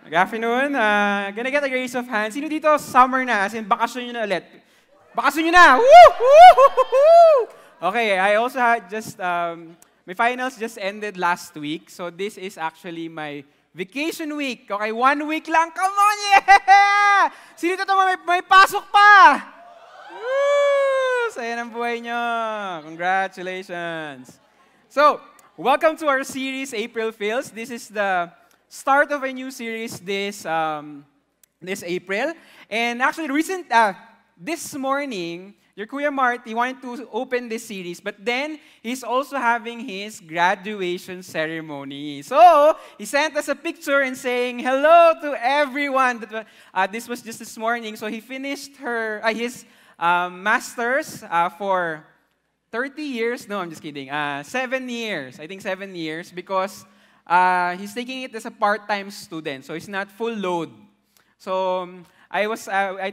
Good afternoon. Gonna get a raise of hands. Sino dito summer na? As in, bakasyon nyo na ulit. Bakasyon nyo na! Woo! Woo! Okay, I also had my finals just ended last week. So this is actually my vacation week. Okay, 1 week lang. Come on, yeah! Sino dito may pasok pa? Woo! Saya ng buhay nyo. Congratulations. So, welcome to our series, April Fails. This is the start of a new series this April. And actually, this morning, your Kuya Marty wanted to open this series, but then he's also having his graduation ceremony. So, he sent us a picture and saying, hello to everyone. This was just this morning. So, he finished his master's for 30 years. No, I'm just kidding. 7 years. I think 7 years because he's taking it as a part-time student. So it's not full load. So I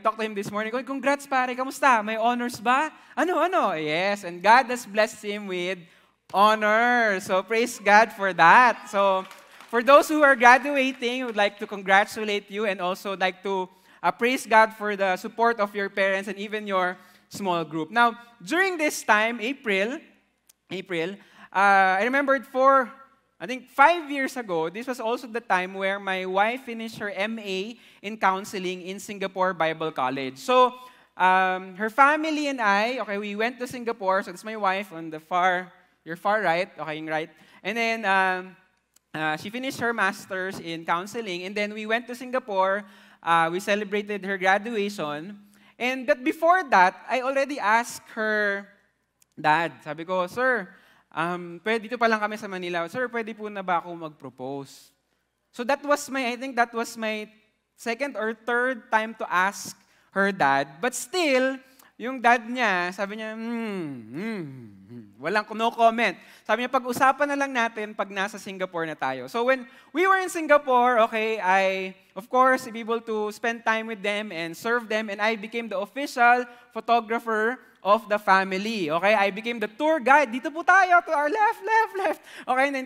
talked to him this morning. Congrats pare, kamusta? May honors ba? Ano? Yes, and God has blessed him with honors. So praise God for that. So for those who are graduating, I would like to congratulate you and also like to praise God for the support of your parents and even your small group. Now, during this time, April, I remembered I think 5 years ago, this was also the time where my wife finished her MA in counseling in Singapore Bible College. So, her family and I, we went to Singapore. So, that's my wife on your far right, yung right. And then, she finished her master's in counseling. And then, we went to Singapore. We celebrated her graduation. But before that, I already asked her dad. Sabi ko, Sir, dito pa lang kami sa Manila. Sir, pwede po na ba ako mag-propose? So I think that was my second or third time to ask her dad. But still, yung dad niya, sabi niya, walang no comment. Sabi niya, pag-usapan na lang natin pag nasa Singapore na tayo. So when we were in Singapore, I, of course, be able to spend time with them and serve them. And I became the official photographer of the family. Okay, I became the tour guide. Dito po tayo, to our left. Okay, and then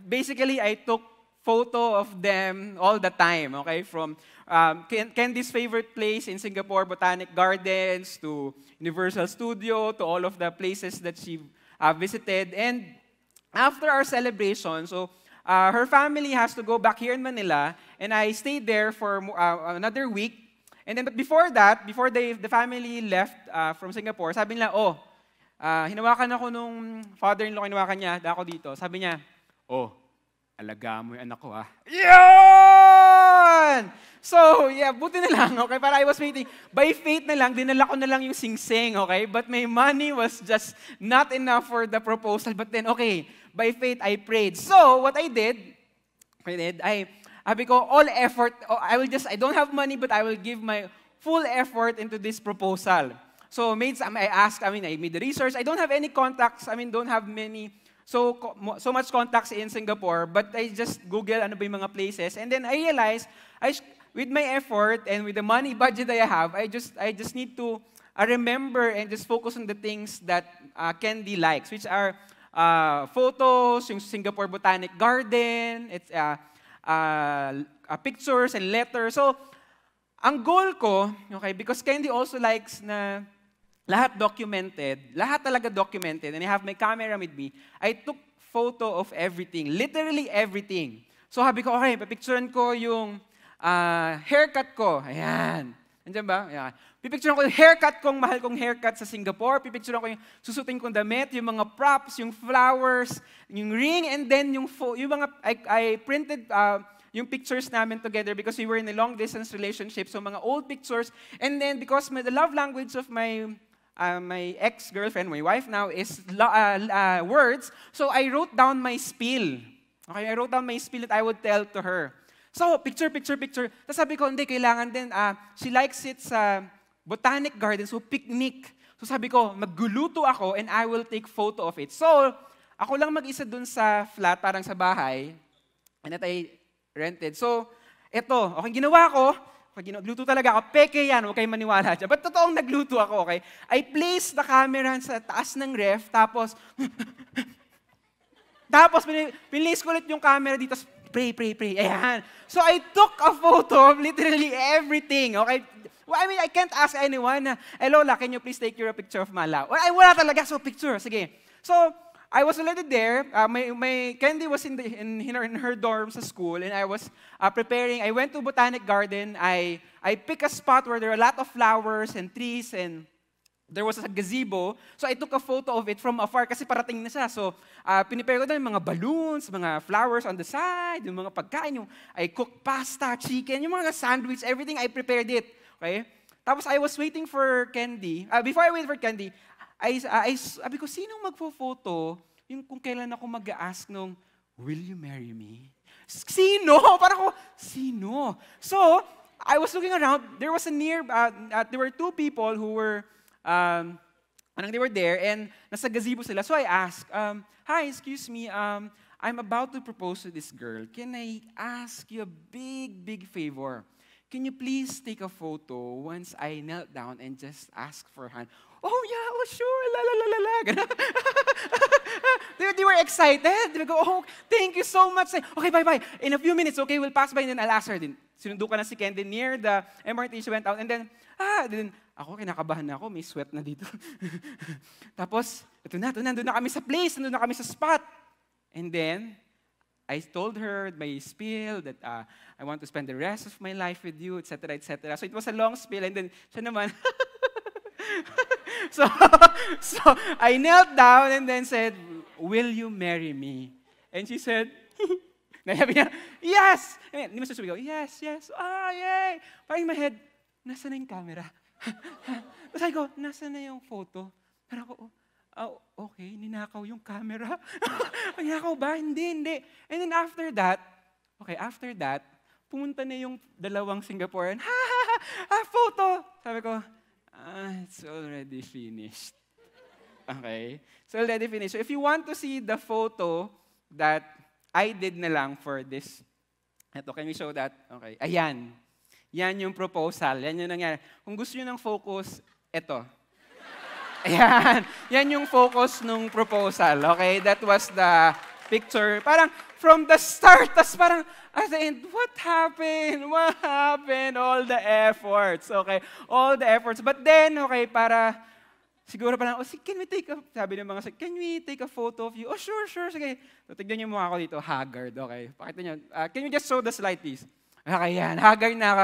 basically, I took photo of them all the time. Okay, from Candy's favorite place in Singapore, Botanic Gardens, to Universal Studio, to all of the places that she visited. And after our celebration, so her family has to go back here in Manila, and I stayed there for another week. And then, but before that, before the family left from Singapore, sabi nila, hinawakan ako nung father-in-law, hinawakan niya, ako dito. Sabi niya, alagaan mo yung anak ko, ha? Yun! So, yeah, buti na lang, okay? Para I was waiting. By faith na lang, dinala ko na lang yung sing-sing, okay? But my money was just not enough for the proposal. But then, okay, by faith, I prayed. So, what I did, sabi ko, all effort, I don't have money, but I will give my full effort into this proposal. So, I made the research. I don't have any contacts. Don't have so much contacts in Singapore, but I just Google ano ba yung mga places. And then I realized, with my effort and with the money budget that I have, I just need to remember and just focus on the things that Candy likes, which are photos, yung Singapore Botanic Garden, pictures and letters. So, ang goal ko, because Candy also likes na lahat talaga documented, and I have my camera with me, I took photo of everything, literally everything. So, sabi ko, papicturean ko yung haircut ko. Ayan. Nandiyan ba? Ayan. Pipicturean ko yung haircut kong, mahal kong haircut sa Singapore. Pipicturean ko yung susutin kong damit, yung mga props, yung flowers, yung ring, and then yung mga, I printed yung pictures namin together because we were in a long-distance relationship, so mga old pictures. And then because the love language of my ex-girlfriend, my wife now, is words, so I wrote down my spiel. Okay, I wrote down my spiel that I would tell to her. So, picture. Tapos sabi ko, hindi, kailangan din, she likes it sa Botanic Gardens, so picnic. So sabi ko, magluluto ako and I will take photo of it. So, ako lang mag-isa dun sa flat, parang sa bahay, and that I rented. So, eto, ginawa ko, nagluto talaga ako, peke yan, huwag kayong maniwala dyan. But totoong nagluto ako, okay? I placed the camera sa taas ng ref, tapos, pinilis ko ulit yung camera dito, pray. Ayan. So I took a photo of literally everything, okay? Well, I mean, I can't ask anyone na, Lola, can you please take your picture of Mala? Well, ay, wala talaga, so picture, sige. So, I was already there. My Candy was in her dorm sa school, and I was preparing. I went to Botanic Garden. I picked a spot where there are a lot of flowers and trees, and there was a gazebo. So I took a photo of it from afar kasi parating na siya. So pinipare ko doon yung mga balloons, mga flowers on the side, yung mga pagkain, I cooked pasta, chicken, yung mga sandwich, everything, I prepared it. Okay? Tapos I was waiting for Candy. Before I waited for Candy, sabi ko, sinong magpo-photo yung kung kailan ako mag-a-ask nung, will you marry me? Sino? Parang ko, sino? So, I was looking around. There was there were two people who were, they were there, and nasa gazebo sila. So I asked, hi, excuse me, I'm about to propose to this girl. Can I ask you a big favor? Can you please take a photo once I knelt down and just ask for her hand? Oh, yeah, oh, sure, la. They were excited. They go, oh, thank you so much. Okay, bye. In a few minutes, okay, we'll pass by and then I'll ask her din. Sinundo ka na si Candy near the MRT. She went out and then ako, kinakabahan na ako, may sweat na dito. Tapos, nandun na kami sa place, nandun na kami sa spot. And then, I told her my spiel that I want to spend the rest of my life with you, etc., etc. So it was a long spiel, and then siya naman, so I knelt down and then said, will you marry me? And she said, sabi niya, yes! Hindi mo susubigaw, yes, yay! Parang in my head, nasa na yung camera? Tapos sabi ko, nasa na yung photo? Parang ako, okay, ninakaw yung camera. Ninakaw ba? Hindi. And then after that, pumunta na yung dalawang Singaporean, photo! Sabi ko, it's already finished. Okay? It's already finished. So if you want to see the photo that I did na lang for this, can we show that? Okay, ayan. Yan yung proposal. Yan yung nangyari. Kung gusto nyo ng focus, eto. Ayan. Yan yung focus nung proposal. Okay? That was the picture. Parang from the start, tas parang at the end, what happened? What happened? All the efforts. Okay? All the efforts. But then, okay, para siguro parang, can we take sabi ng mga, can we take a photo of you? Oh, sure. Sige. So, tignan niyo mukha ko dito. Haggard. Okay? Pakita niyo. Can you just show the slide, please? Okay, yan. Haggard na ka.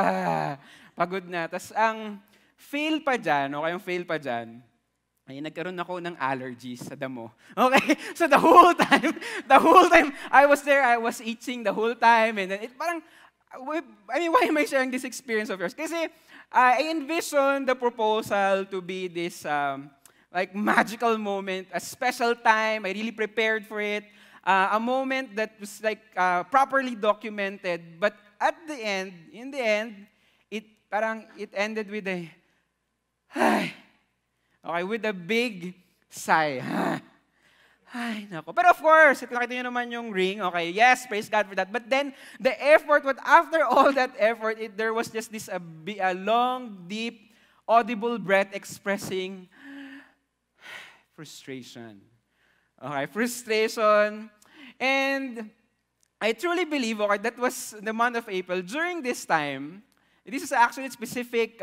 Pagod na. Tas ang fail pa dyan, ay nagkaroon ako ng allergies sa damo. Okay? So the whole time I was there, I was itching the whole time. And then why am I sharing this experience of yours? Kasi I envisioned the proposal to be this magical moment, a special time. I really prepared for it. A moment that was properly documented. But in the end, it ended with with a big sigh. Ay, nako. But of course, nakita nyo naman yung ring. Okay, yes, praise God for that. But then, the effort, after all that effort, there was just this a long, deep, audible breath expressing frustration. Okay, frustration. And I truly believe, that was the month of April. During this time, this is actually specific,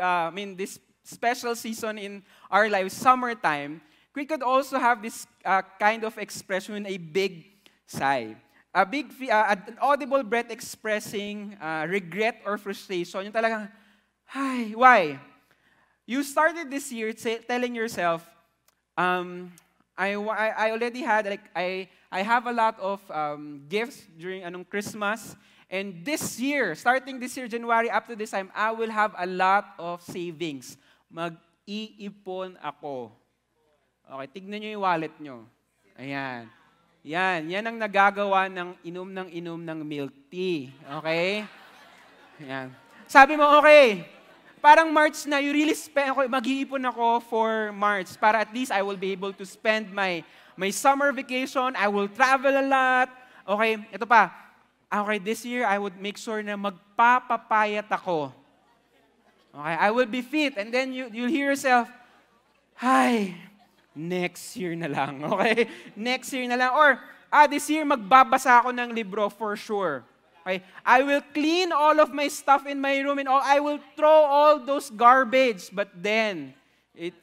this special season in our lives, summertime, we could also have this kind of expression, a big sigh. An audible breath expressing regret or frustration. Yung talagang, why? You started this year telling yourself, I already had, I have a lot of gifts during Christmas. And this year, starting this year, January, up to this time, I will have a lot of savings. Mag-iipon ako. Okay, tignan nyo yung wallet nyo. Ayan. Yan ang nagagawa ng inom ng milk tea. Okay? Ayan. Sabi mo, okay, parang March na, you really spend, mag-iipon ako for March para at least I will be able to spend my summer vacation. I will travel a lot. Okay, ito pa. Okay, this year, I would make sure na magpapapayat ako. Okay, I will be fit. And then you'll hear yourself, next year na lang. Okay? Next year na lang. Or, this year magbabasa ako ng libro for sure. Okay? I will clean all of my stuff in my room and I will throw all those garbage. But then,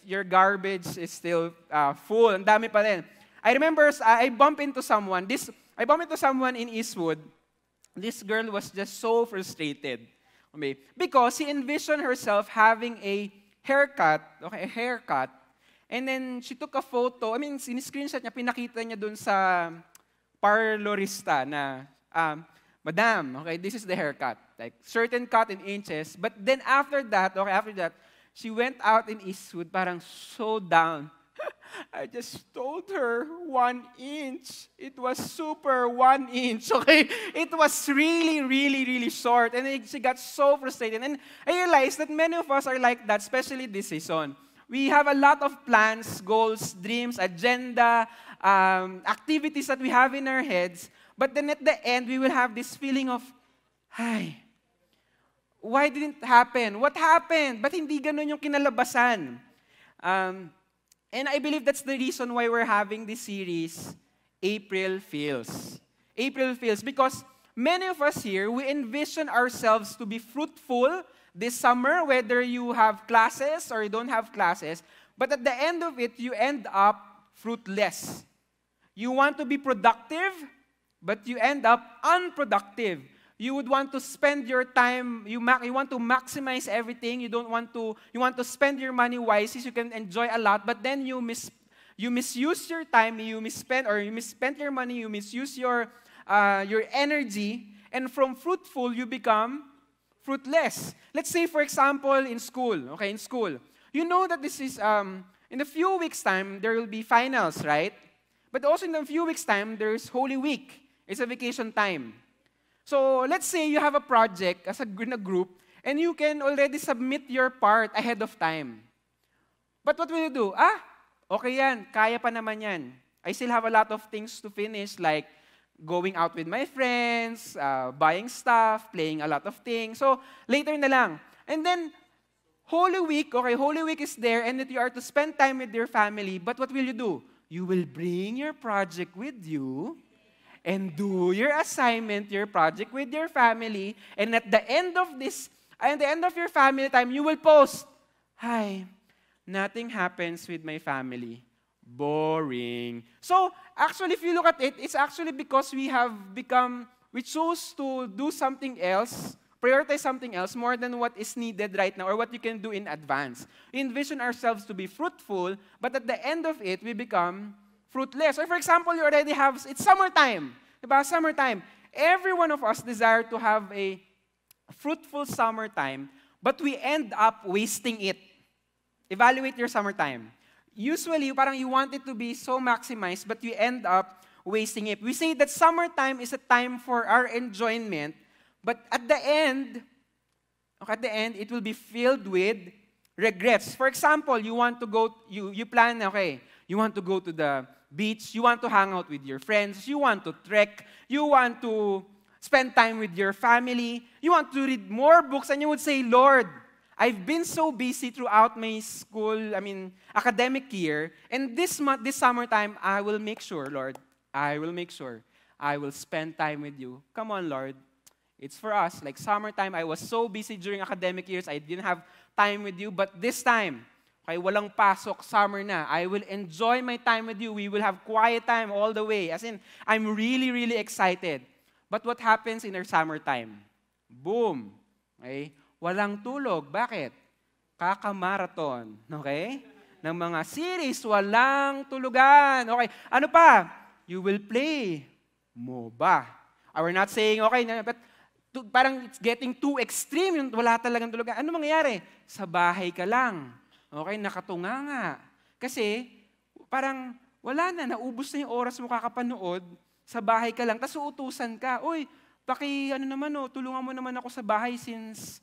your garbage is still full. Ang dami pa rin. I remember I bumped into someone. I bumped into someone in Eastwood. This girl was just so frustrated. Okay? Because she envisioned herself having a haircut, and then she took a photo. I mean, in-screenshot niya, pinakita niya dun sa parlorista na, Madam, okay, this is the haircut. Like, certain cut in inches. But then after that, she went out in Eastwood parang so down. I just told her 1 inch. It was super 1 inch, okay? It was really, really, really short. And she got so frustrated. And I realized that many of us are like that, especially this season. We have a lot of plans, goals, dreams, agenda, activities that we have in our heads. But then at the end, we will have this feeling of, ay, why didn't it happen? What happened? Ba't hindi ganun yung kinalabasan? And I believe that's the reason why we're having this series, April Feels. April Feels, because many of us here, we envision ourselves to be fruitful this summer, whether you have classes or you don't have classes. But at the end of it, you end up fruitless. You want to be productive, but you end up unproductive. You would want to spend your time, you want to maximize everything, you want to spend your money wisely so you can enjoy a lot, but then you misuse your time, you misspend your money, you misuse your energy, and from fruitful, you become fruitless. Let's say, for example, in school. You know that this is, in a few weeks' time, there will be finals, right? But also in a few weeks' time, there's Holy Week. It's a vacation time. So let's say you have a project in a group, and you can already submit your part ahead of time. But what will you do? Okay yan, kaya pa naman yan. I still have a lot of things to finish, like going out with my friends, buying stuff, playing a lot of things. So later na lang. And then, Holy Week is there, and that you are to spend time with your family. But what will you do? You will bring your project with you, and do your assignment, your project with your family, and at the end of your family time, you will post, hi, nothing happens with my family. Boring. So, actually, if you look at it, it's actually because we choose to do something else, prioritize something else more than what is needed right now or what you can do in advance. We envision ourselves to be fruitful, but at the end of it, we become fruitless. Or for example, it's summertime. Diba? Summertime. Every one of us desire to have a fruitful summertime, but we end up wasting it. Evaluate your summertime. Usually, parang you want it to be so maximized, but you end up wasting it. We say that summertime is a time for our enjoyment, but at the end, it will be filled with regrets. For example, you want to go to the beach, you want to hang out with your friends, you want to trek, you want to spend time with your family, you want to read more books, and you would say, Lord, I've been so busy throughout my academic year, and this summertime, I will make sure, Lord, I will spend time with you. Come on, Lord. It's for us. Like summertime, I was so busy during academic years, I didn't have time with you, but this time, okay, walang pasok, summer na. I will enjoy my time with you. We will have quiet time all the way. As in, I'm really, really excited. But what happens in our summertime? Boom. Okay? Walang tulog. Bakit? Kakamarathon. Okay? Ng mga series, walang tulugan. Okay. Ano pa? You will play MOBA. We're not saying, okay, but parang it's getting too extreme. Yung wala talagang tulugan. Ano mangyayari? Sa bahay ka lang. Okay, nakatunga nga. Kasi, parang wala na, naubos na yung oras mo kakapanood, sa bahay ka lang, tapos uutusan ka, uy, tulungan mo naman ako sa bahay since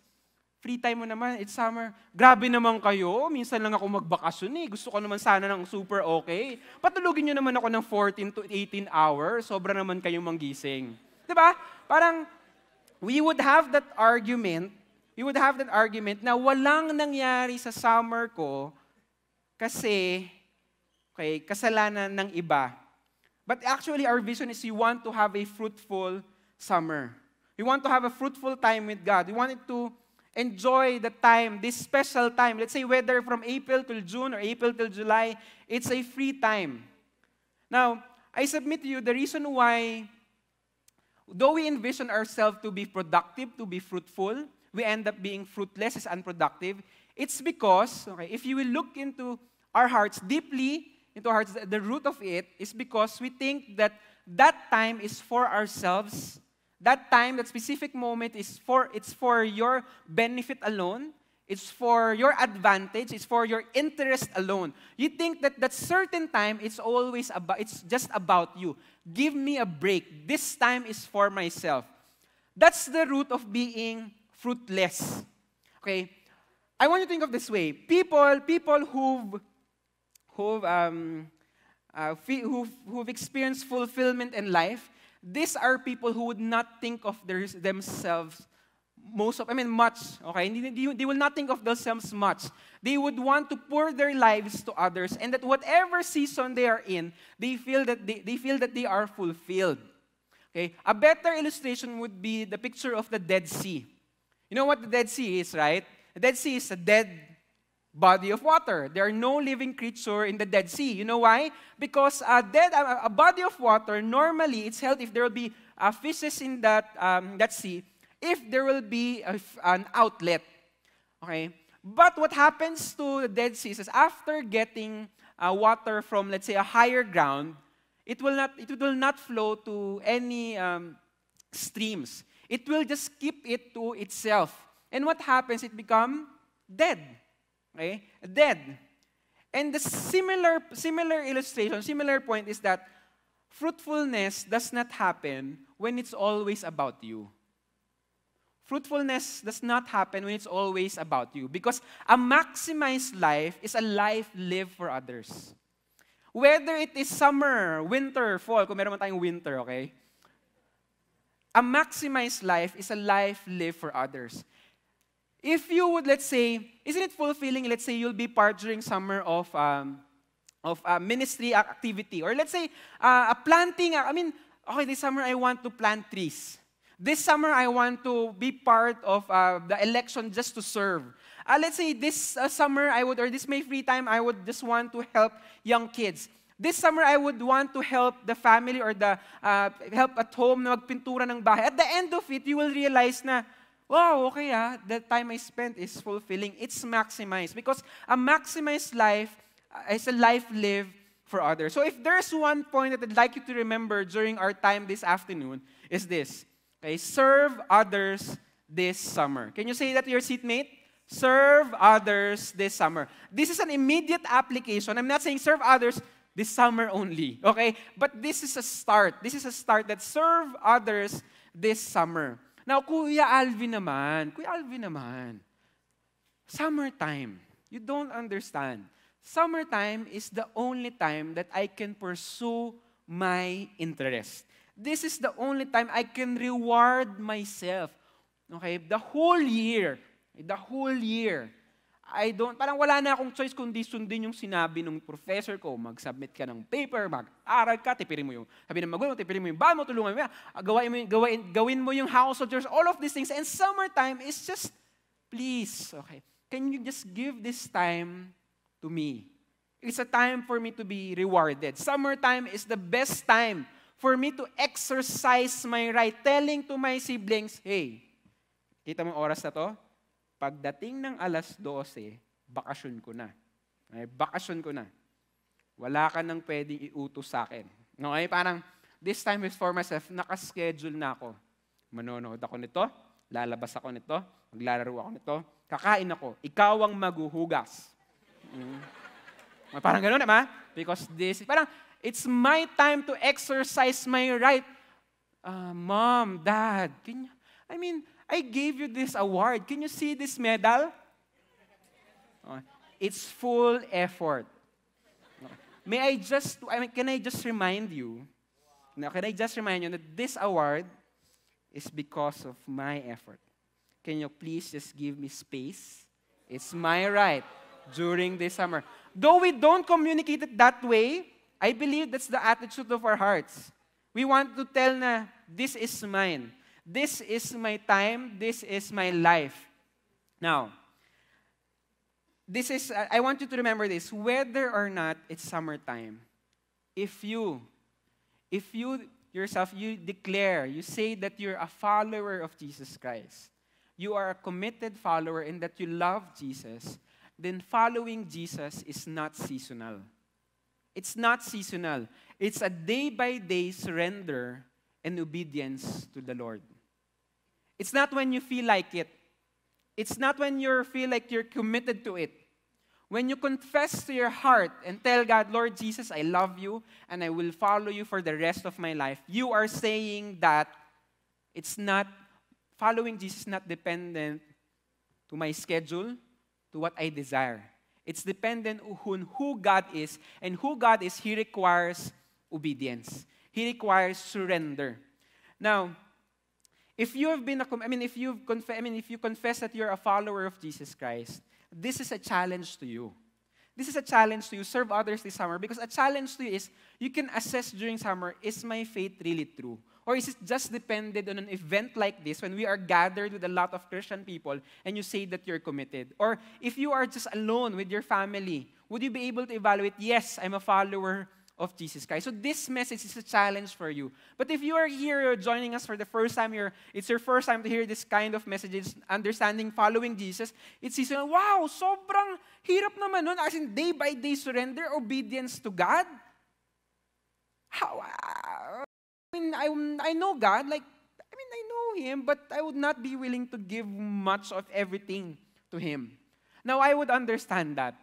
free time mo naman, it's summer. Grabe naman kayo, minsan lang ako magbakasyon eh. Gusto ko naman sana ng super okay. Patulugin nyo naman ako ng 14 to 18 hours, sobra naman kayong manggising. Diba? Parang, we would have that argument na walang nangyari sa summer ko kasi kasalanan ng iba. But actually, our vision is we want to have a fruitful summer. We We want to have a fruitful time with God. We wanted to enjoy the time, this special time. Let's say whether from April till June or April till July, it's a free time. Now, I submit to you the reason why, though we envision ourselves to be productive, to be fruitful, we end up being fruitless, is unproductive. It's because, if you will look into our hearts, deeply into our hearts, the root of it is because we think that that time is for ourselves. That time, that specific moment it's for your benefit alone. It's for your advantage. It's for your interest alone. You think that that certain time, it's just about you. Give me a break. This time is for myself. That's the root of being fruitless. Okay? I want you to think of this way. People who've experienced fulfillment in life, these are people who would not think of themselves much. Okay? They will not think of themselves much. They would want to pour their lives to others, and that whatever season they are in, they feel that they are fulfilled. Okay? A better illustration would be the picture of the Dead Sea. You know what the Dead Sea is, right? The Dead Sea is a dead body of water. There are no living creature in the Dead Sea. You know why? Because a body of water, normally it's held if there will be fishes in that sea, if there will be an outlet. Okay? But what happens to the Dead Sea is after getting water from, let's say, a higher ground, it will not flow to any streams. It will just keep it to itself. And what happens? It becomes dead. Okay? Dead. And the similar illustration, similar point is that fruitfulness does not happen when it's always about you. Fruitfulness does not happen when it's always about you. Because a maximized life is a life lived for others. Whether it is summer, winter, fall, kung meron man tayong winter, okay? A maximized life is a life lived for others. If you would, let's say, isn't it fulfilling, let's say you'll be part during summer of ministry activity. Or let's say, a planting, okay, this summer I want to plant trees. This summer I want to be part of the election just to serve. Let's say this summer this May free time, I would just want to help young kids. This summer, I would want to help the family or help at home na magpintura ng bahay. At the end of it, you will realize na, wow, okay the time I spent is fulfilling. It's maximized. Because a maximized life is a life lived for others. So if there's one point that I'd like you to remember during our time this afternoon, is this. Okay, serve others this summer. Can you say that to your seatmate? Serve others this summer. This is an immediate application. I'm not saying serve others this summer only, okay? But this is a start. This is a start that serve others this summer. Now, Kuya Alvin naman, summertime, you don't understand. Summertime is the only time that I can pursue my interest. This is the only time I can reward myself. Okay? The whole year, parang wala na akong choice kundi sundin yung sinabi ng professor ko. Mag-submit ka ng paper, mag-aral ka, tipirin mo yung, sabi ng magulang, tipirin mo yung bamo, tulungan mo yan, gawin mo yung household chores, all of these things. And summertime is just, please, okay, can you just give this time to me? It's a time for me to be rewarded. Summertime is the best time for me to exercise my right, telling to my siblings, hey, kita mo yung oras na to? Pagdating ng alas 12, bakasyon ko na. Okay, bakasyon ko na. Wala ka nang pwedeng iutos sa akin. Okay, parang, this time is for myself, nakaschedule na ako. Manonood ako nito, lalabas ako nito, maglalaro ako nito, kakain ako, ikaw ang maghuhugas. Parang gano'n, diba? Because parang, it's my time to exercise my right. Mom, Dad, I gave you this award. Can you see this medal? It's full effort. Can I just remind you that this award is because of my effort? Can you please just give me space? It's my right during this summer. Though we don't communicate it that way, I believe that's the attitude of our hearts. We want to tell na, this is mine. This is my time. This is my life. Now, I want you to remember this, whether or not it's summertime, if you yourself, you declare, you say that you're a follower of Jesus Christ, you are a committed follower and that you love Jesus, then following Jesus is not seasonal. It's not seasonal. It's a day-by-day surrender and obedience to the Lord. It's not when you feel like it. It's not when you feel like you're committed to it. When you confess to your heart and tell God, Lord Jesus, I love you and I will follow you for the rest of my life, you are saying that it's not, following Jesus is not dependent to my schedule, to what I desire. It's dependent on who God is, and who God is, He requires obedience. He requires surrender. Now, if you have been if you confess that you're a follower of Jesus Christ, this is a challenge to you. This is a challenge to you. Serve others this summer, because a challenge to you is you can assess during summer, is my faith really true? Or is it just dependent on an event like this when we are gathered with a lot of Christian people and you say that you're committed? Or if you are just alone with your family, would you be able to evaluate, yes, I'm a follower of Jesus Christ? So this message is a challenge for you. But if you are here, you're joining us for the first time, it's your first time to hear this kind of messages, understanding, following Jesus, it's seasonal. Wow, sobrang hirap naman nun. As in day-by-day surrender, obedience to God. How? I know God, I know Him, but I would not be willing to give much of everything to Him. Now, I would understand that.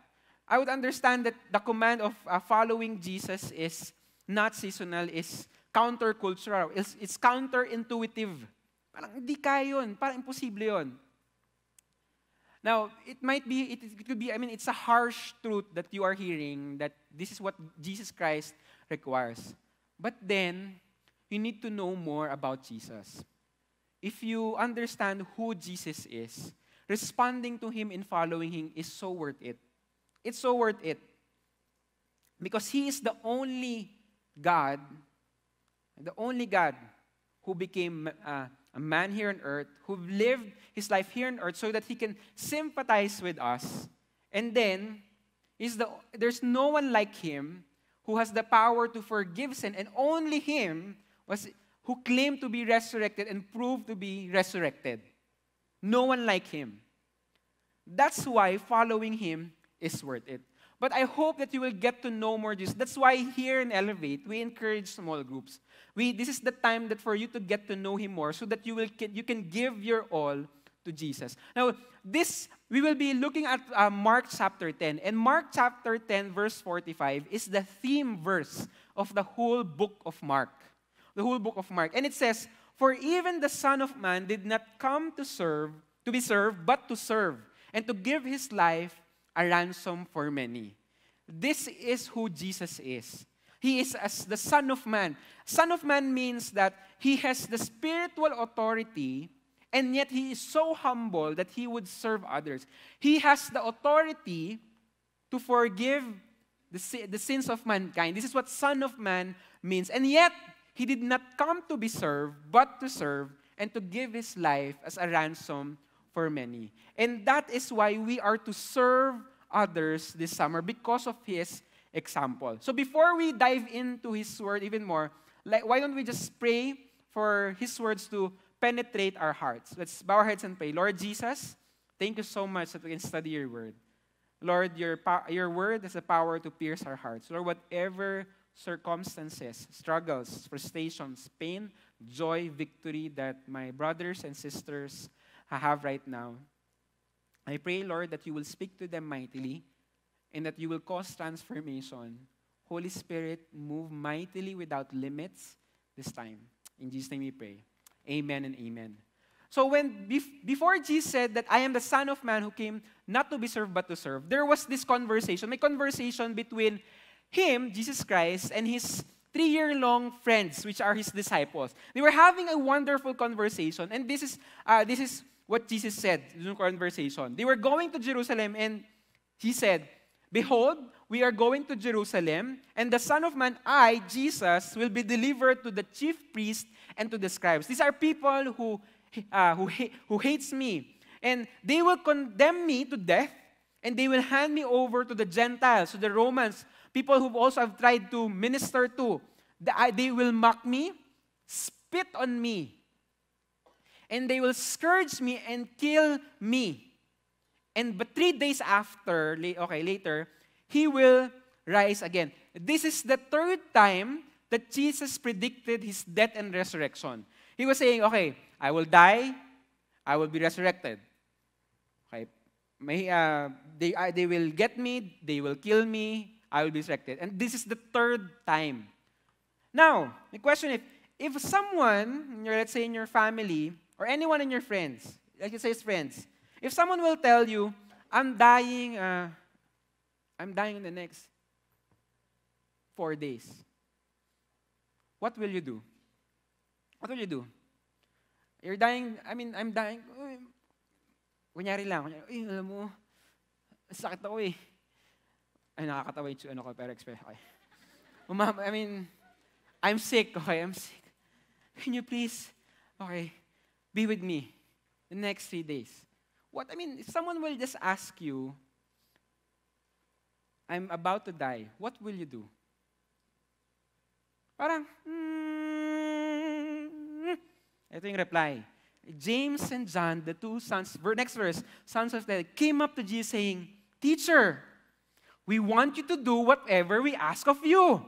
I would understand that the command of following Jesus is not seasonal, is countercultural, it's counterintuitive. Parang hindi kaya yun, parang imposible yun. Now, it could be, it's a harsh truth that you are hearing, that this is what Jesus Christ requires. But then, you need to know more about Jesus. If you understand who Jesus is, responding to Him and following Him is so worth it. It's so worth it. Because He is the only God who became a man here on earth, who lived His life here on earth so that He can sympathize with us. And then, there's no one like Him who has the power to forgive sin, and only Him who claimed to be resurrected and proved to be resurrected. No one like Him. That's why following Him is worth it. But I hope that you will get to know more Jesus. That's why here in Elevate, we encourage small groups. This is the time that for you to get to know Him more so that you can give your all to Jesus. Now, we will be looking at Mark chapter 10. And Mark chapter 10, verse 45 is the theme verse of the whole book of Mark. The whole book of Mark. And it says, "For even the Son of Man did not come to be served, but to serve, and to give His life a ransom for many." This is who Jesus is. He is as the Son of Man. Son of Man means that He has the spiritual authority, and yet He is so humble that He would serve others. He has the authority to forgive the sins of mankind. This is what Son of Man means. And yet, He did not come to be served, but to serve and to give His life as a ransom for many. And that is why we are to serve others this summer, because of His example. So before we dive into His word even more, why don't we just pray for His words to penetrate our hearts? Let's bow our heads and pray. Lord Jesus, thank you so much that we can study your word. Lord, your word has the power to pierce our hearts. Lord, whatever circumstances, struggles, frustrations, pain, joy, victory that my brothers and sisters have right now, I pray, Lord, that you will speak to them mightily and that you will cause transformation. Holy Spirit, move mightily without limits this time. In Jesus' name we pray. Amen and amen. So before Jesus said that I am the Son of Man who came not to be served but to serve, there was this conversation, between Him, Jesus Christ, and His 3-year-long friends, which are His disciples. They were having a wonderful conversation, and this is what Jesus said in the conversation. They were going to Jerusalem, and He said, "Behold, we are going to Jerusalem, and the Son of Man, Jesus, will be delivered to the chief priests and to the scribes. These are people who hates me. And they will condemn me to death, and they will hand me over to the Gentiles, to the Romans, people who also have tried to minister to. They will mock me, spit on me, and they will scourge me and kill me. But 3 days after, later, He will rise again. This is the third time that Jesus predicted His death and resurrection. He was saying, okay, I will die, I will be resurrected. Okay, they will get me, they will kill me, I will be resurrected. And this is the third time. Now, the question is, if someone, let's say in your family, or anyone in your friends, like you say friends, if someone will tell you, I'm dying in the next 4 days, what will you do? What will you do? You're dying, I'm dying. Kunyari lang, alam mo, sakit ako eh. Ay, nakakatawa yung pero express, okay. I'm sick, okay, I'm sick. Can you please, okay, be with me the next 3 days? If someone will just ask you, I'm about to die, what will you do? Parang, ito yung reply. James and John, the two sons, next verse, sons of Zebedee, came up to Jesus saying, Teacher, we want you to do whatever we ask of you.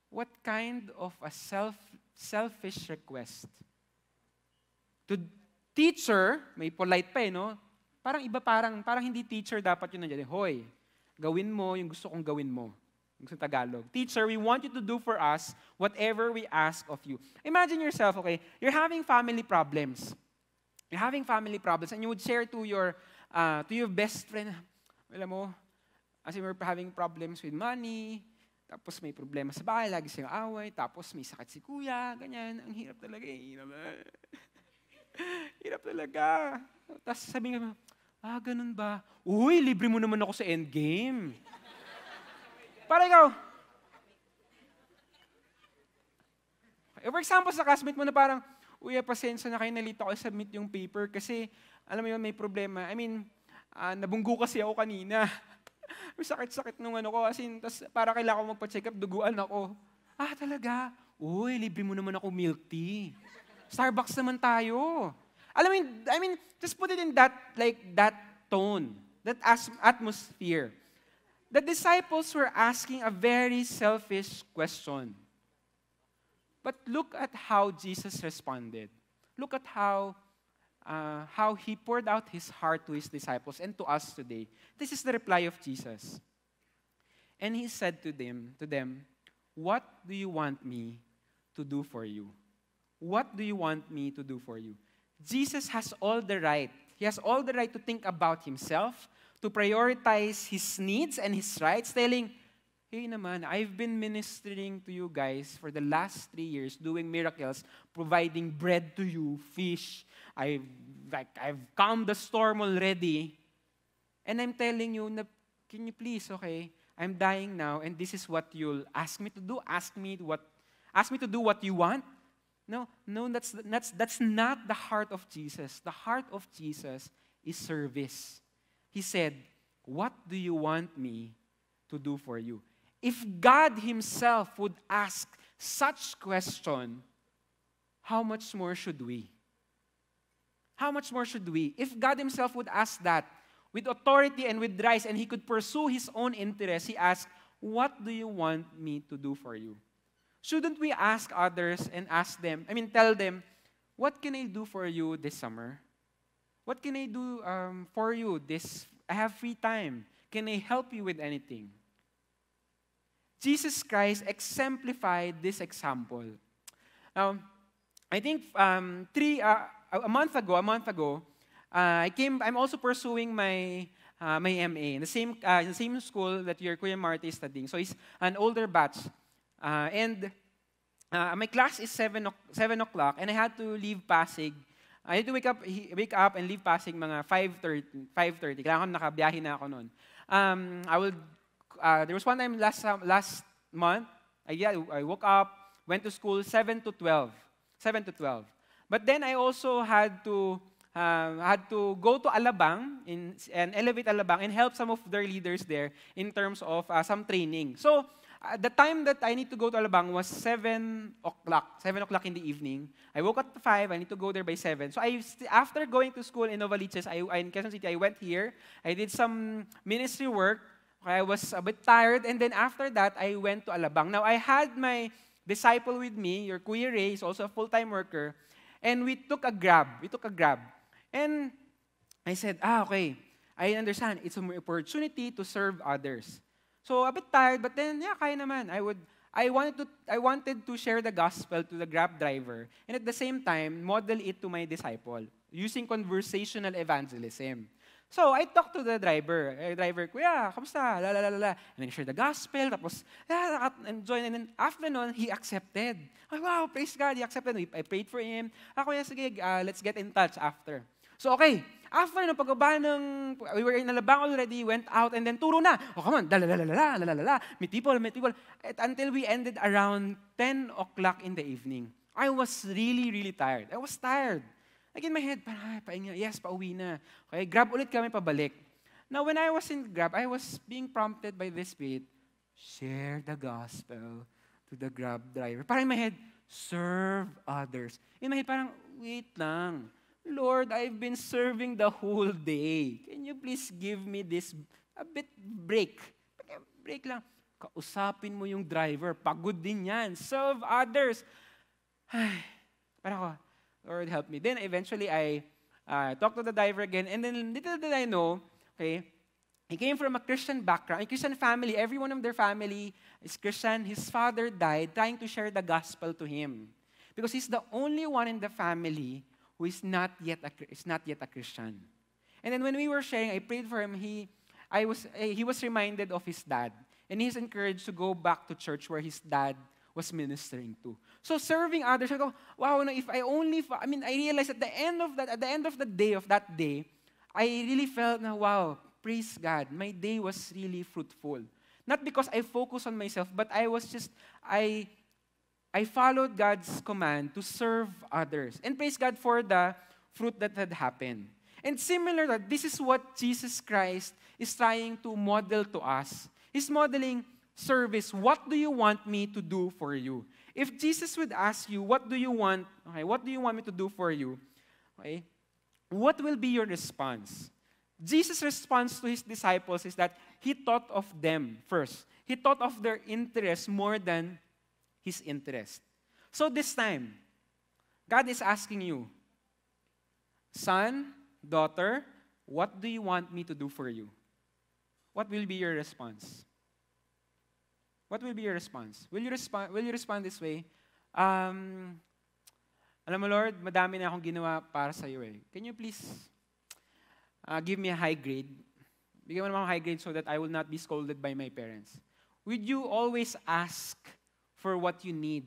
What kind of a selfish request? To teacher, may polite pa no? Parang iba, parang hindi teacher dapat yun nandiyan. Hoy, gawin mo yung gusto kong gawin mo. Sa Tagalog. Teacher, we want you to do for us whatever we ask of you. Imagine yourself, okay, you're having family problems. You're having family problems and you would share to your best friend, alam mo, as we're having problems with money, tapos may problema sa bahay, lagi siyang away, tapos may sakit si kuya, ganyan. Ang hirap talaga eh. Hirap talaga. Tapos sabi nga, ganun ba? Uy, libre mo naman ako sa endgame. Para ikaw. For example, sa classmate mo na parang, uy, pasensya na kayo, nalito ko i-submit yung paper kasi, alam mo yun, may problema. Nabunggo kasi ako kanina. May sakit-sakit nung ko. Tas para kailangan ko magpa-check up, duguan ako. Talaga? Uy, libre mo naman ako milk tea. Starbucks naman tayo. Just put it in that tone, that atmosphere. The disciples were asking a very selfish question. But look at how Jesus responded. Look at how He poured out His heart to His disciples and to us today. This is the reply of Jesus. And He said to them, what do you want me to do for you? What do you want me to do for you? Jesus has all the right. He has all the right to think about Himself, to prioritize His needs and His rights, telling, hey naman, I've been ministering to you guys for the last 3 years, doing miracles, providing bread to you, fish. I've calmed the storm already. And I'm telling you, can you please, okay, I'm dying now, and this is what you'll ask me to do. Ask me to do what you want. No, that's not the heart of Jesus. The heart of Jesus is service. He said, what do you want me to do for you? If God Himself would ask such question, how much more should we? How much more should we? If God Himself would ask that with authority and with rights, and He could pursue His own interests, He asked, what do you want me to do for you? Shouldn't we ask others and tell them, what can I do for you this summer? What can I do for you I have free time. Can I help you with anything? Jesus Christ exemplified this example. Now, I think a month ago, I'm also pursuing my MA in the same school that your Kuya Marty is studying. So he's an older batch. My class is 7 o'clock, and I had to leave Pasig. I had to wake up and leave Pasig mga 5:30. Kailangan nakabiyahe na ako noon. I would, there was one time last month, I woke up, went to school 7 to 12. 7 to 12. But then I also had to go to Alabang and elevate Alabang and help some of their leaders there in terms of some training. So the time that I need to go to Alabang was 7 o'clock. 7 o'clock in the evening. I woke up at 5. I need to go there by 7. So after going to school in Novaliches, in Quezon City, I went here. I did some ministry work. I was a bit tired. And then after that, I went to Alabang. Now, I had my disciple with me. Your Kuya Ray is also a full-time worker. And we took a Grab. And I said, okay, I understand. It's an opportunity to serve others. So a bit tired, but then, kaya naman. I wanted to share the gospel to the Grab driver and at the same time, model it to my disciple using conversational evangelism. So I talked to the driver. Kuya, kamusta? La la la la. And then share the gospel. Tapos, and join. And then after nun, he accepted. Oh, wow, praise God, he accepted. I prayed for him. Kuya, sige, let's get in touch after. So okay, after ng pagbaba we were in Alabang already, went out, and then turo na. Oh, come on, la. Meet people. Until we ended around 10 o'clock in the evening. I was really, really tired. I was tired. Like in my head, pahinga, yes, pauwi na. Okay, Grab ulit kami pabalik. Now, when I was in Grab, I was being prompted by the Spirit, share the gospel to the Grab driver. Parang in my head, serve others. In my head, parang, wait lang. Lord, I've been serving the whole day. Can you please give me this a bit break? Break lang. Kausapin mo yung driver. Pagod din yan. Serve others. Ay, parang ako, Lord, help me. Then eventually, I talked to the driver again. And then little did I know, okay, he came from a Christian background, a Christian family. Everyone of their family is Christian. His father died trying to share the gospel to him. Because he's the only one in the family who is not yet a Christian. And then when we were sharing, I prayed for him. He was reminded of his dad. And he's encouraged to go back to church where his dad was ministering to. So serving others, I go, wow, if I realized at the end of the day of that day, I really felt na, wow, praise God, my day was really fruitful. Not because I focused on myself, but I followed God's command to serve others. And praise God for the fruit that had happened. And similar, this is what Jesus Christ is trying to model to us. He's modeling service. What do you want me to do for you? If Jesus would ask you, what do you want me to do for you? Okay, what will be your response? Jesus' response to his disciples is that he thought of them first. He thought of their interest more than his interest. So this time, God is asking you, son, daughter, what do you want me to do for you? What will be your response? What will be your response? Will you respond this way? Alam mo, Lord, madami na akong ginawa para sa iyo eh. Can you please give me a high grade? Bigyan mo naman ako high grade so that I will not be scolded by my parents. Would you always ask for what you need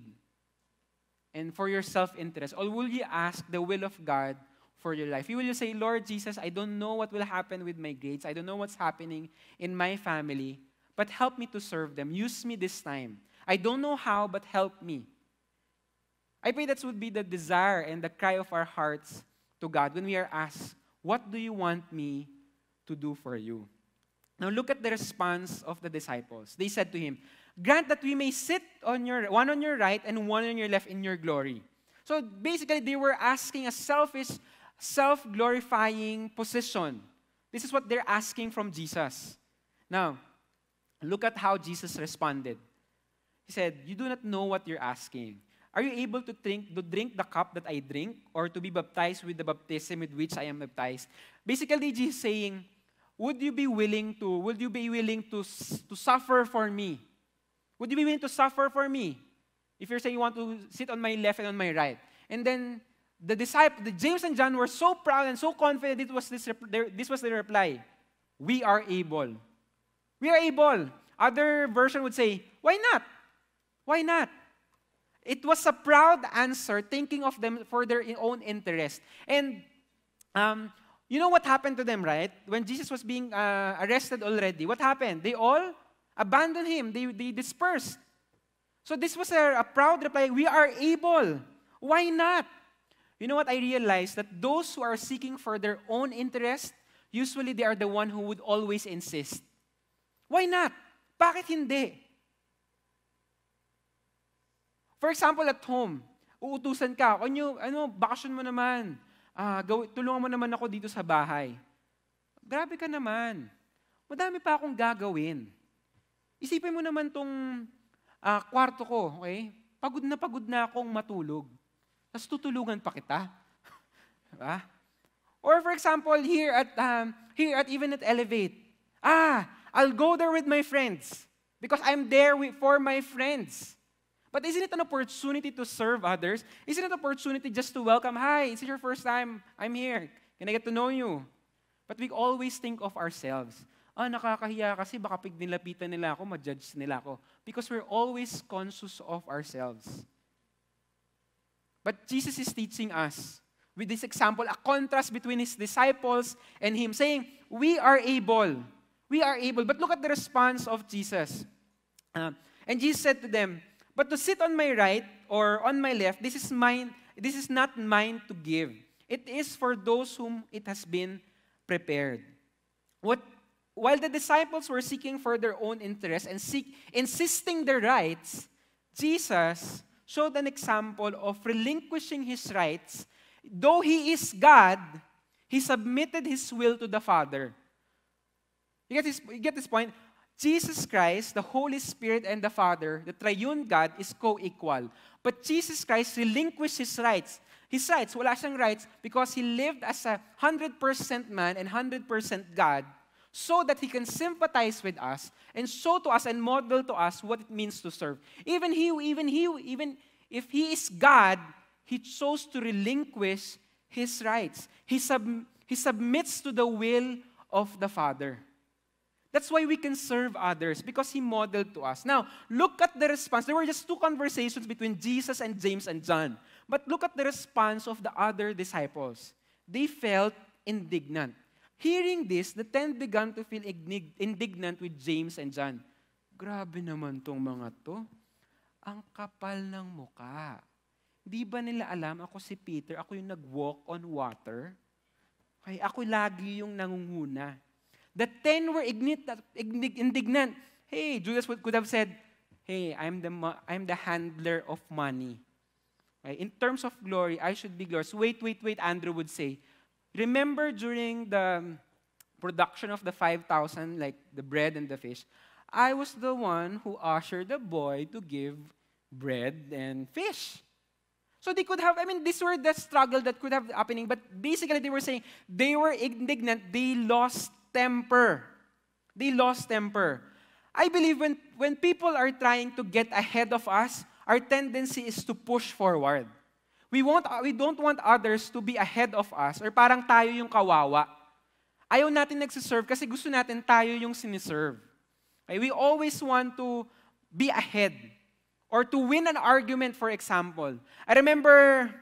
and for your self-interest? Or will you ask the will of God for your life? Will you say, Lord Jesus, I don't know what will happen with my grades. I don't know what's happening in my family, but help me to serve them. Use me this time. I don't know how, but help me. I pray that would be the desire and the cry of our hearts to God when we are asked, what do you want me to do for you? Now look at the response of the disciples. They said to him, grant that we may sit one on your right and one on your left in your glory. So basically, they were asking a selfish, self-glorifying position. This is what they're asking from Jesus. Now, look at how Jesus responded. He said, you do not know what you're asking. Are you able to drink the cup that I drink, or to be baptized with the baptism with which I am baptized? Basically, Jesus is saying, would you be willing to suffer for me? Would you be willing to suffer for me? If you're saying you want to sit on my left and on my right. And then the James and John were so proud and so confident this was their reply. We are able. We are able. Other version would say, why not? Why not? It was a proud answer, thinking of them for their own interest. And You know what happened to them, right? When Jesus was being arrested already, what happened? They all abandoned him. They dispersed. So this was a proud reply, we are able. Why not? You know what I realized? That those who are seeking for their own interest, usually they are the one who would always insist. Why not? Bakit hindi? For example, at home, uutusan ka, bakasyon mo naman. Tulungan mo naman ako dito sa bahay. Grabe ka naman. Madami pa akong gagawin. Isipin mo naman tong kwarto ko, okay? Pagod na akong matulog. Tapos tutulungan pa kita. Diba? Or for example, here at even at Elevate, I'll go there with my friends because I'm there for my friends. But isn't it an opportunity to serve others? Isn't it an opportunity just to welcome, hi, is it your first time? I'm here. Can I get to know you? But we always think of ourselves. Nakakahiya kasi baka pag nilapitan nila ako, ma-judge nila ako. Because we're always conscious of ourselves. But Jesus is teaching us, with this example, a contrast between His disciples and Him, saying, we are able. We are able. But look at the response of Jesus. And Jesus said to them, but to sit on my right or on my left, this is not mine to give. It is for those whom it has been prepared. While the disciples were seeking for their own interests and insisting their rights, Jesus showed an example of relinquishing His rights. Though He is God, He submitted His will to the Father. You get this point? Jesus Christ, the Holy Spirit, and the Father, the triune God, is co-equal. But Jesus Christ relinquished His rights. His rights, wala siyang rights because He lived as 100% man and 100% God so that He can sympathize with us and show to us and model to us what it means to serve. Even if He is God, He chose to relinquish His rights. He submits to the will of the Father. That's why we can serve others, because He modeled to us. Now, look at the response. There were just two conversations between Jesus and James and John. But look at the response of the other disciples. They felt indignant. Hearing this, the 10 began to feel indignant with James and John. Grabe naman tong mga to. Ang kapal ng muka. Di ba nila alam, ako si Peter, ako yung nag-walk on water? Okay, ako lagi yung nangunguna. The 10 were indignant. Hey, Judas could have said, hey, I'm the handler of money. Okay? In terms of glory, I should be glorious. Wait, Andrew would say. Remember during the production of the 5,000, like the bread and the fish, I was the one who ushered the boy to give bread and fish. So they could have, these were the struggle that could have happening, but basically they were saying, they were indignant, they lost temper. They lost temper. I believe when people are trying to get ahead of us, our tendency is to push forward. We don't want others to be ahead of us or parang tayo yung kawawa. Ayaw natin nagsiserve kasi gusto natin tayo yung siniserve. Okay? We always want to be ahead or to win an argument, for example. I remember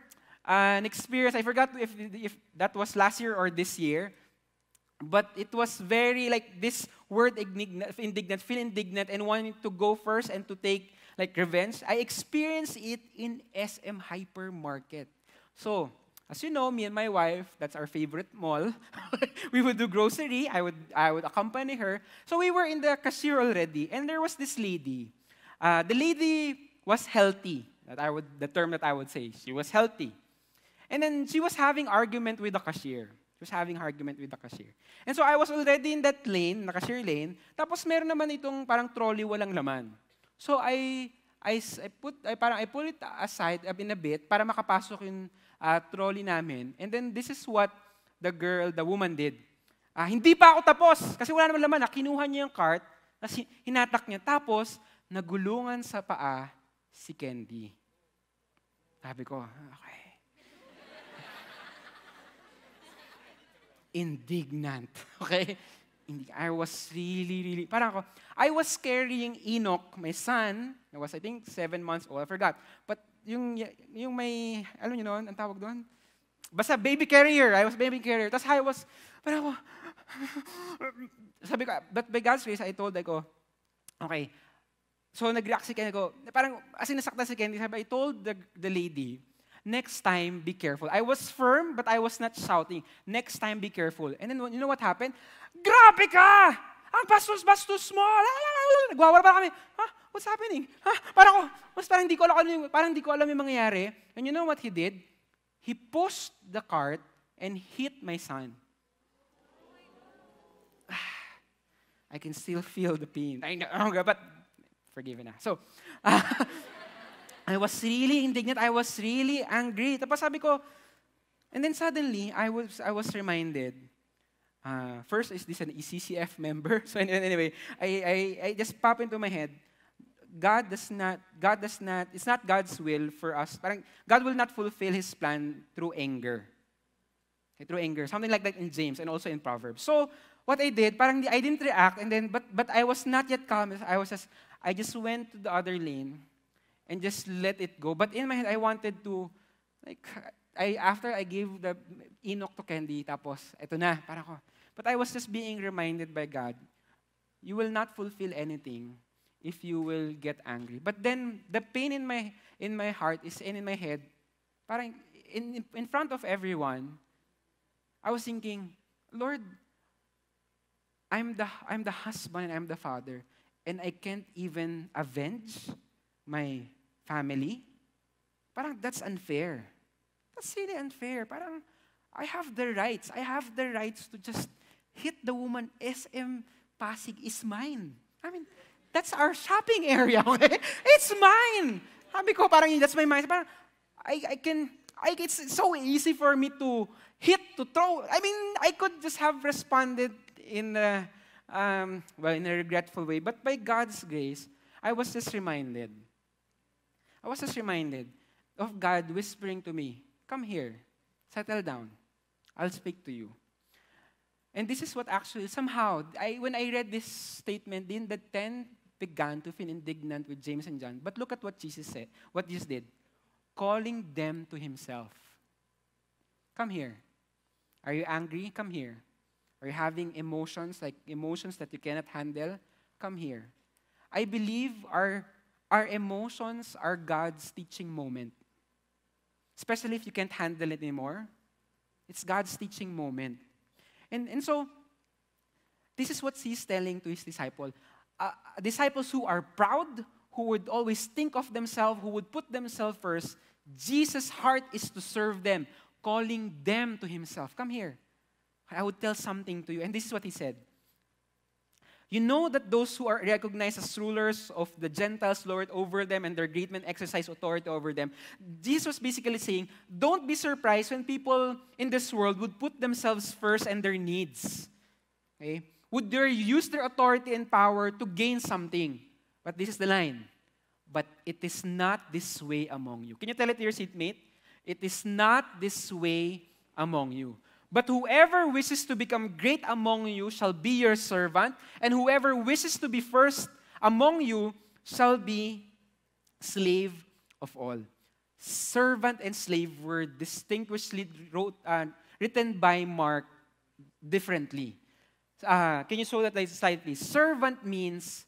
an experience, I forgot if that was last year or this year, but it was very like this word indignant, feel indignant and wanting to go first and to take like revenge. I experienced it in SM Hypermarket. So, as you know, me and my wife, that's our favorite mall. We would do grocery. I would accompany her. So we were in the cashier already, and there was this lady. The lady was healthy. The term that I would say, she was healthy. And then she was having argument with the cashier. And so I was already in that lane, na cashier lane. Tapos meron naman itong parang trolley walang laman. So I pull it aside in a bit para makapasok yung trolley namin. And then this is what the woman did. Hindi pa ako tapos kasi wala naman laman. Kinuha niya yung cart, tapos hinatak niya. Tapos nagulungan sa paa si Candy. Sabi ko, okay. Indignant. Okay? I was really, parang ako, I was carrying Enoch, my son, I was, I think, 7 months old, I forgot. But yung may, alam niyo noon, ang tawag doon? basta baby carrier. I was baby carrier. Tapos I was, parang ako, sabi ko, but by God's grace, I told, okay. So nag-react si Candy ko, parang, as in nasaktan si Candy, sabi, I told the lady, next time, be careful. I was firm, but I was not shouting. Next time, be careful. And then, you know what happened? Grabe ka! Ang bastos-bastos mo! Nagwawala pa kami. What's happening? Parang hindi ko alam yung mangyayari. And you know what he did? He pushed the cart and hit my son. I can still feel the pain. I know, but forgiven na. So, I was really indignant. I was really angry. Tapos sabi ko, and then suddenly, I was reminded, first, is this an ECCF member? So anyway, I just pop into my head, it's not God's will for us. Parang, God will not fulfill His plan through anger. Okay, through anger. Something like that in James and also in Proverbs. So, what I did, parang I didn't react, and then, but I was not yet calm. I just went to the other lane and just let it go. But in my head, I wanted to, after I gave the Enoch to Candy, tapos, eto na, parang ako. But I was just being reminded by God, you will not fulfill anything if you will get angry. But then, the pain in my heart is in my head, parang in front of everyone, I was thinking, Lord, I'm the husband and I'm the father, and I can't even avenge my family. Parang that's unfair. That's really unfair. Parang I have the rights. I have the rights to just hit the woman. SM Pasig is mine. I mean, that's our shopping area. Okay? It's mine. Sabi ko, parang that's my mind. Parang it's so easy for me to hit, to throw. I mean, I could just have responded in a regretful way. But by God's grace, I was just reminded of God whispering to me, come here, settle down, I'll speak to you. And this is what actually, somehow, when I read this statement, then the 10 began to feel indignant with James and John. But look at what Jesus said, what Jesus did, calling them to Himself. Come here. Are you angry? Come here. Are you having emotions that you cannot handle? Come here. I believe our emotions are God's teaching moment. Especially if you can't handle it anymore. It's God's teaching moment. And so, this is what He's telling to His disciples. Disciples who are proud, who would always think of themselves, who would put themselves first, Jesus' heart is to serve them, calling them to Himself. Come here. I would tell something to you. And this is what He said. You know that those who are recognized as rulers of the Gentiles lord over them, and their great men exercise authority over them. Jesus was basically saying, don't be surprised when people in this world would put themselves first and their needs. Okay? Would they use their authority and power to gain something? But this is the line. But it is not this way among you. Can you tell it to your seatmate? It is not this way among you. But whoever wishes to become great among you shall be your servant, and whoever wishes to be first among you shall be slave of all. Servant and slave were distinguishedly written by Mark differently. Can you show that slide, please? Servant means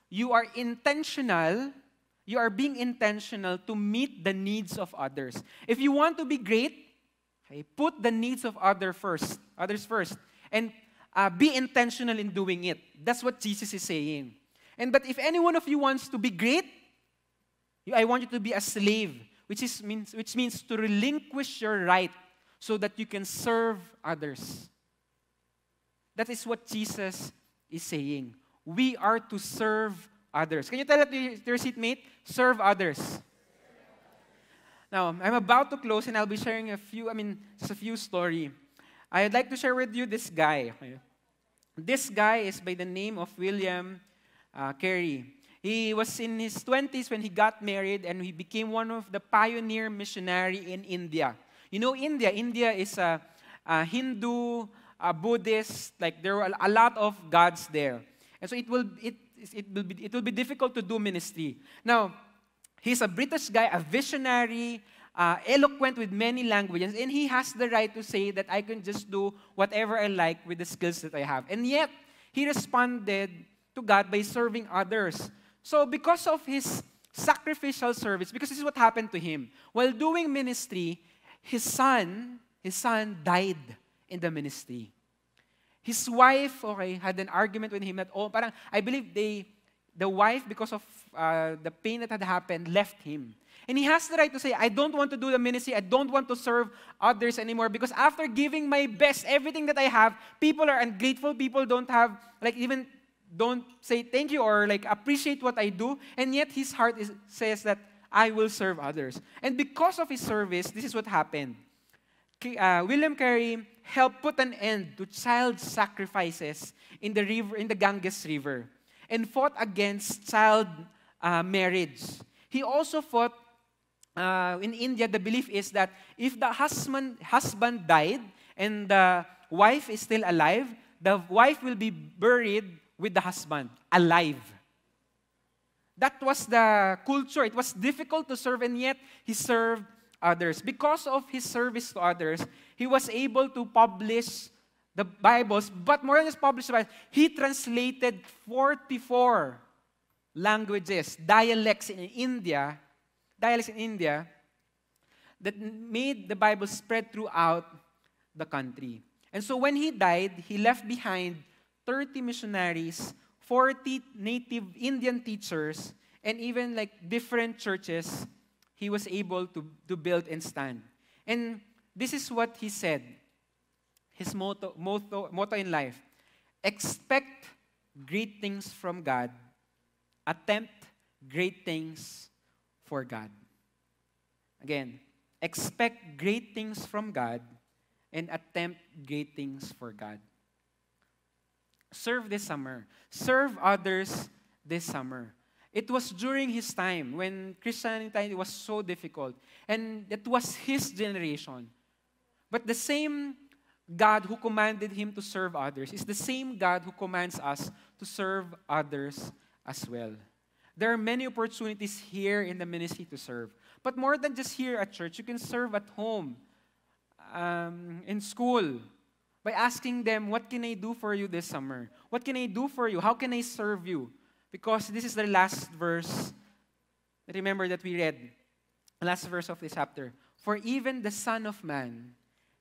you are intentional. You are being intentional to meet the needs of others. If you want to be great, okay, put the needs of others first, and be intentional in doing it. That's what Jesus is saying. But if any one of you wants to be great, I want you to be a slave, which means to relinquish your right so that you can serve others. That is what Jesus is saying. We are to serve others. Can you tell it to your seatmate? Serve others. Now, I'm about to close and I'll be sharing just a few stories. I'd like to share with you this guy. Okay? This guy is by the name of William Carey. He was in his 20s when he got married, and he became one of the pioneer missionary in India. You know India? India is a Hindu, Buddhist, like there were a lot of gods there. And so it will be difficult to do ministry. Now, he's a British guy, a visionary, eloquent with many languages, and he has the right to say that I can just do whatever I like with the skills that I have. And yet, he responded to God by serving others. So because of his sacrificial service, because this is what happened to him, while doing ministry, his son died in the ministry. His wife, had an argument with him that, parang, I believe the wife, because of the pain that had happened, left him. And he has the right to say, I don't want to do the ministry, I don't want to serve others anymore, because after giving my best, everything that I have, people are ungrateful, people even don't say thank you or appreciate what I do, and yet his heart says that I will serve others. And because of his service, this is what happened. William Carey helped put an end to child sacrifices in the Ganges River, and fought against child marriage. He also fought, in India, the belief is that if the husband died and the wife is still alive, the wife will be buried with the husband, alive. That was the culture. It was difficult to serve, and yet he served others. Because of his service to others, he was able to publish the Bibles, but more than just publish the Bible, he translated 44 languages, dialects in India, that made the Bible spread throughout the country. And so when he died, he left behind 30 missionaries, 40 native Indian teachers, and even different churches he was able to build and stand. And this is what he said, his motto in life: expect great things from God, attempt great things for God. Again, expect great things from God and attempt great things for God. Serve this summer. Serve others this summer. It was during his time when Christianity was so difficult, and it was his generation. But the same God who commanded him to serve others is the same God who commands us to serve others as well. There are many opportunities here in the ministry to serve. But more than just here at church, you can serve at home, in school, by asking them, what can I do for you this summer? What can I do for you? How can I serve you? Because this is the last verse, remember, that we read. The last verse of this chapter. For even the Son of Man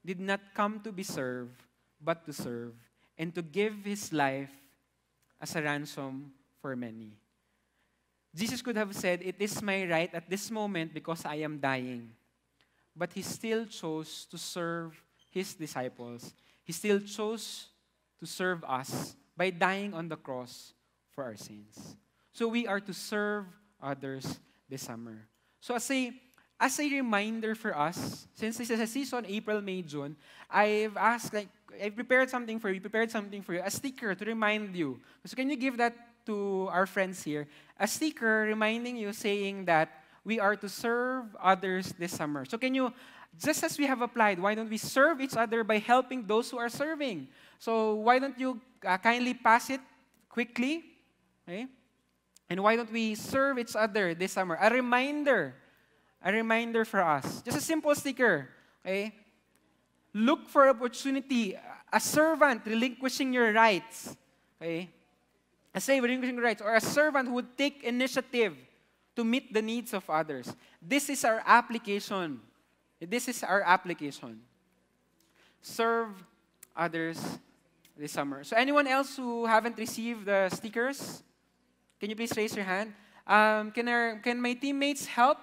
did not come to be served, but to serve, and to give his life as a ransom for many. Jesus could have said, it is my right at this moment because I am dying. But he still chose to serve his disciples. He still chose to serve us by dying on the cross for our sins. So we are to serve others this summer. So as a reminder for us, since this is a season, April, May, June, I've prepared something for you, a sticker to remind you. So can you give that to our friends here? A sticker reminding you, saying that we are to serve others this summer. So can you, just as we have applied, why don't we serve each other by helping those who are serving? So why don't you kindly pass it quickly? Okay? And why don't we serve each other this summer? A reminder for us. Just a simple sticker. Okay? Look for opportunity. A servant relinquishing your rights. Okay? A slave relinquishing your rights. Or a servant who would take initiative to meet the needs of others. This is our application. Serve others this summer. So anyone else who haven't received the stickers, can you please raise your hand? Can my teammates help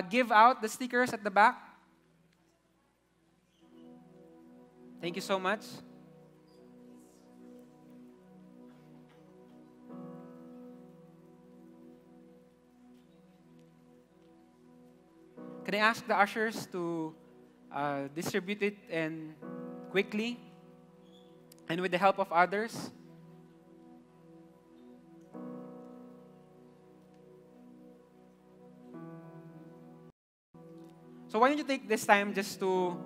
give out the stickers at the back? Thank you so much. Can I ask the ushers to distribute it and quickly and with the help of others? So why don't you take this time just to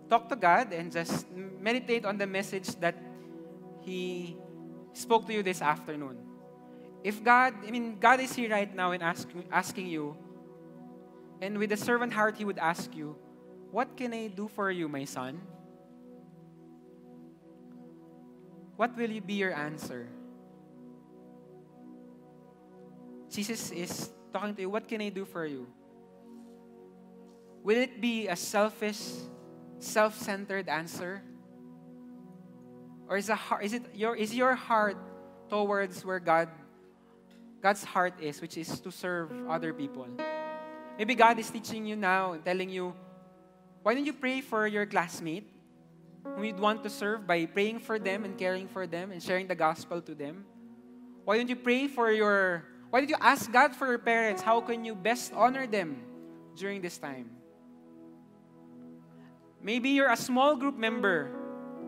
talk to God and just meditate on the message that He spoke to you this afternoon. If God is here right now and asking you, And with a servant heart, He would ask you, what can I do for you, my son? What will be your answer? Jesus is talking to you, what can I do for you? Will it be a selfish, self-centered answer? Or is your heart towards where God's heart is, which is to serve other people? Maybe God is teaching you now and telling you, why don't you pray for your classmate whom you'd want to serve by praying for them and caring for them and sharing the gospel to them? Why don't you why don't you ask God for your parents? How can you best honor them during this time? Maybe you're a small group member,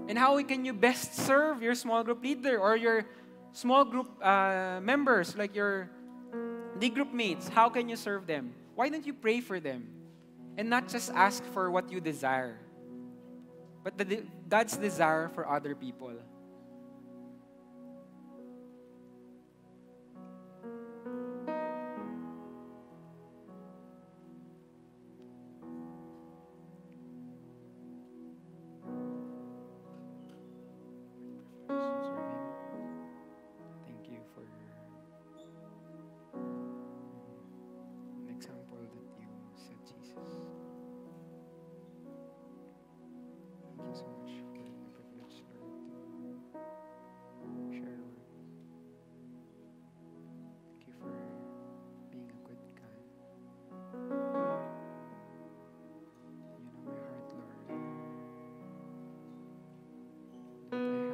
and how can you best serve your small group leader or your small group members, like your D group mates? How can you serve them? Why don't you pray for them and not just ask for what you desire, but God's desire for other people? Thank you for an example that you set, Jesus. Thank you so much for giving me the privilege, Lord, to share your word. Thank you for being a good God. You know my heart, Lord. What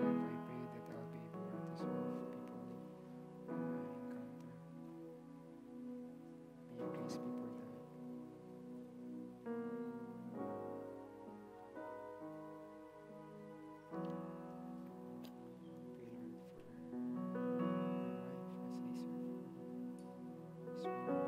I pray that I'll be able to serve people I encounter. May your grace be poured out. Pray, Lord, for my wife as they serve this morning. Teammates, members, they'll be able to serve you.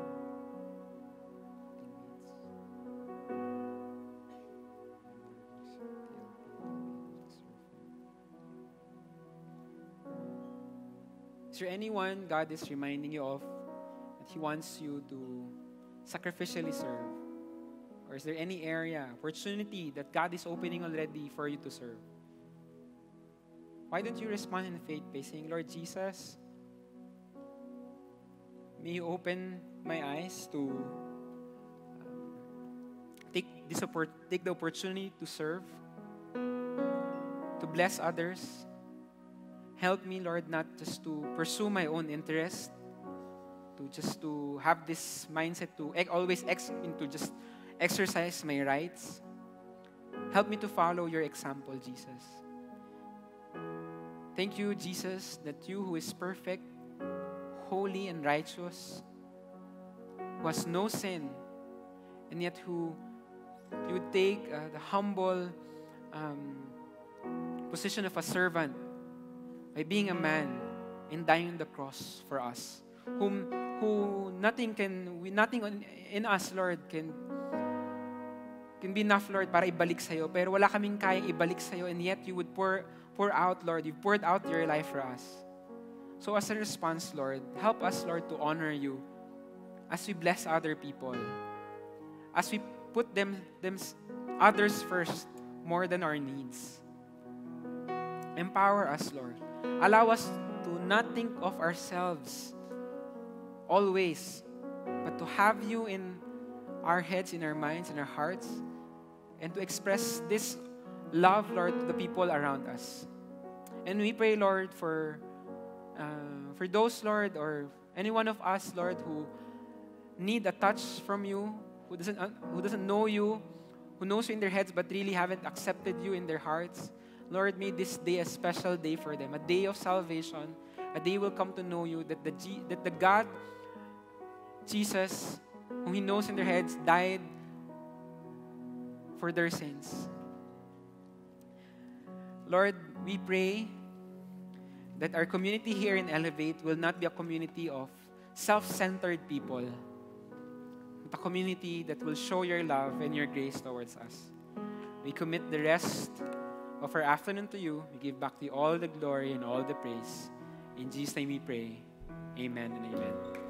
Is there anyone God is reminding you of that He wants you to sacrificially serve? Or is there any area, opportunity that God is opening already for you to serve? Why don't you respond in faith by saying, Lord Jesus, may you open my eyes to take the opportunity to serve, to bless others. Help me, Lord, not just to pursue my own interest, to have this mindset to just exercise my rights. Help me to follow your example, Jesus. Thank you, Jesus, that you who is perfect, holy and righteous, who has no sin, and yet who you would take the humble position of a servant by being a man and dying on the cross for us, who nothing in us, Lord, can be enough, Lord, para ibalik sa'yo. Pero wala kaming kayang ibalik sa'yo, and yet you would pour out, Lord. You've poured out your life for us. So as a response, Lord, help us, Lord, to honor you as we bless other people, as we put others first more than our needs. Empower us, Lord. Allow us to not think of ourselves always, but to have you in our heads, in our minds, in our hearts, and to express this love, Lord, to the people around us. And we pray, Lord, for those, Lord, or any one of us, Lord, who need a touch from you, who doesn't know you, who knows you in their heads but really haven't accepted you in their hearts. Lord, may this day a special day for them, a day of salvation, a day will come to know you, that the God, Jesus, whom He knows in their heads, died for their sins. Lord, we pray that our community here in Elevate will not be a community of self-centered people, but a community that will show your love and your grace towards us. We commit the rest of our afternoon to you. We give back to you all the glory and all the praise. In Jesus' name we pray. Amen and amen.